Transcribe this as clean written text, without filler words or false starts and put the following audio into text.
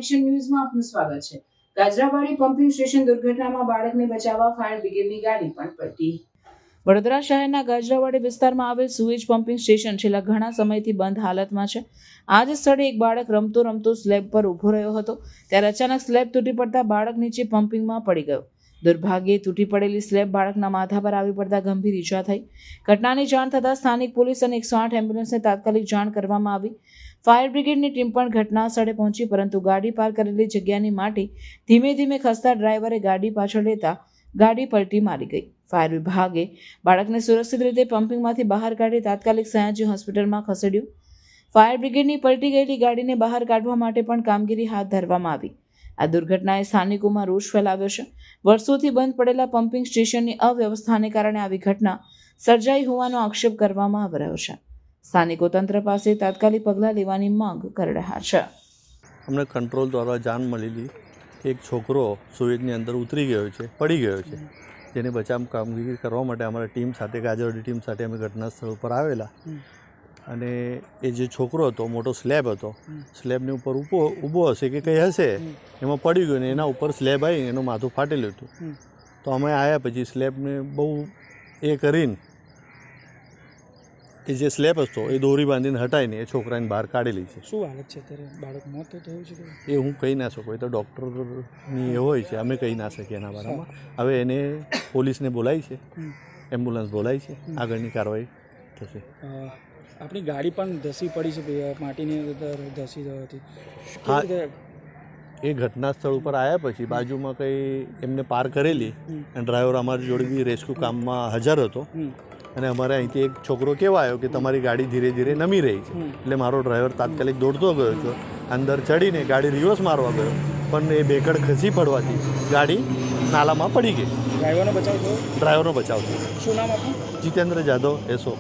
Action ન્યૂઝમાં આપનું સ્વાગત છે। ગાજરાવાડી પમ્પિંગ સ્ટેશન દુર્ઘટનામાં બાળકને બચાવવા ફાયર બ્રિગેડની ગાડી પણ પલટી। વડોદરા શહેરના ગાજરાવાડી વિસ્તારમાં આવેલ સુએજ પમ્પિંગ સ્ટેશન છેલ્લા ઘણા સમયથી બંધ હાલતમાં છે। આ જ સ્થળે એક બાળક રમતો રમતો સ્લેબ પર ઊભો રહ્યો હતો ત્યારે અચાનક સ્લેબ તૂટી પડતા બાળક નીચે પમ્પિંગમાં પડી ગયો। દુર્ભાગ્યે તૂટી પડેલી સ્લેબ બાળકના માથા પર આવી પડતા ગંભીર ઈજા થઈ। ઘટનાની જાણ થતાં સ્થાનિક પોલીસ અને 108 એમ્બ્યુલન્સને તાત્કાલિક જાણ કરવામાં આવી। ફાયર બ્રિગેડની ટીમ પણ ઘટના સ્થળે પહોંચી, પરંતુ ગાડી પાર્ક કરેલી જગ્યાની માટી ધીમે ધીમે ખસતા ડ્રાઈવરે ગાડી પાછળ લેતા ગાડી પલટી મારી ગઈ। ફાયર વિભાગે બાળકને સુરક્ષિત રીતે પમ્પિંગમાંથી બહાર કાઢી તાત્કાલિક સયાજી હોસ્પિટલમાં ખસેડ્યું। ફાયર બ્રિગેડની પલટી ગયેલી ગાડીને બહાર કાઢવા માટે પણ કામગીરી હાથ ધરવામાં આવી। આ દુર્ઘટનાએ સ્થાનિકોમાં રોષ ફેલાવ્યો છે। વર્ષોથી બંધ પડેલા પમ્પિંગ સ્ટેશનની અવ્યવસ્થાને કારણે આવી ઘટના સર્જાઈ હોવાનો આક્ષેપ કરવામાં આવી રહ્યો છે। સ્થાનિકો તંત્ર પાસે તાત્કાલિક પગલાં લેવાની માંગ કરી રહ્યા છે। અમને કંટ્રોલ દ્વારા જાણ મળેલી એક છોકરો સુએજની અંદર ઉતરી ગયો છે, પડી ગયો છે, જેને બચાવ કામગીરી કરવા માટે અમારી ટીમ સાથે ગાજરાવાડી ટીમ સાથે અમે ઘટના સ્થળ ઉપર આવેલા અને એ જે છોકરો હતો મોટો સ્લેબ હતો, સ્લેબની ઉપર ઊભો હશે કે કંઈ હશે એમાં પડી ગયો ને એના ઉપર સ્લેબ આવીને એનું માથું ફાટેલું હતું। તો અમે આવ્યા પછી સ્લેબને બહુ એ કરીને એ જે સ્લેબ હતો એ દોરી બાંધીને હટાવીને એ છોકરાને બહાર કાઢેલી છે। શું હાલત છે અત્યારે? બાળક મોત થયું છે? એ હું કહી ના શકું, એ તો ડૉક્ટરની એ હોય છે, અમે કહી ના શકીએ એના બારામાં। હવે એને પોલીસને બોલાવી છે, એમ્બ્યુલન્સ બોલાવી છે, આગળની કાર્યવાહી થશે। આપણી ગાડી પણ ધસી પડી છે, માટીની અંદર ધસી હતી। હા, એ ઘટના સ્થળ ઉપર આવ્યા પછી બાજુમાં કંઈ એમને પાર કરેલી અને ડ્રાઈવર અમારી જોડે બી રેસ્ક્યુ કામમાં હાજર હતો અને અમારે અહીંથી એક છોકરો કહેવા આવ્યો કે તમારી ગાડી ધીરે ધીરે નમી રહી છે, એટલે મારો ડ્રાઈવર તાત્કાલિક દોડતો ગયો હતો, અંદર ચડીને ગાડી રિવર્સ મારવા ગયો પણ એ ભેકડ ખસી પડવાથી ગાડી નાલામાં પડી ગઈ। ડ્રાઈવરનો બચાવ થયો? ડ્રાઈવરનો બચાવ થયો। શું નામ આપનું? જીતેન્દ્ર જાદવ, એસો।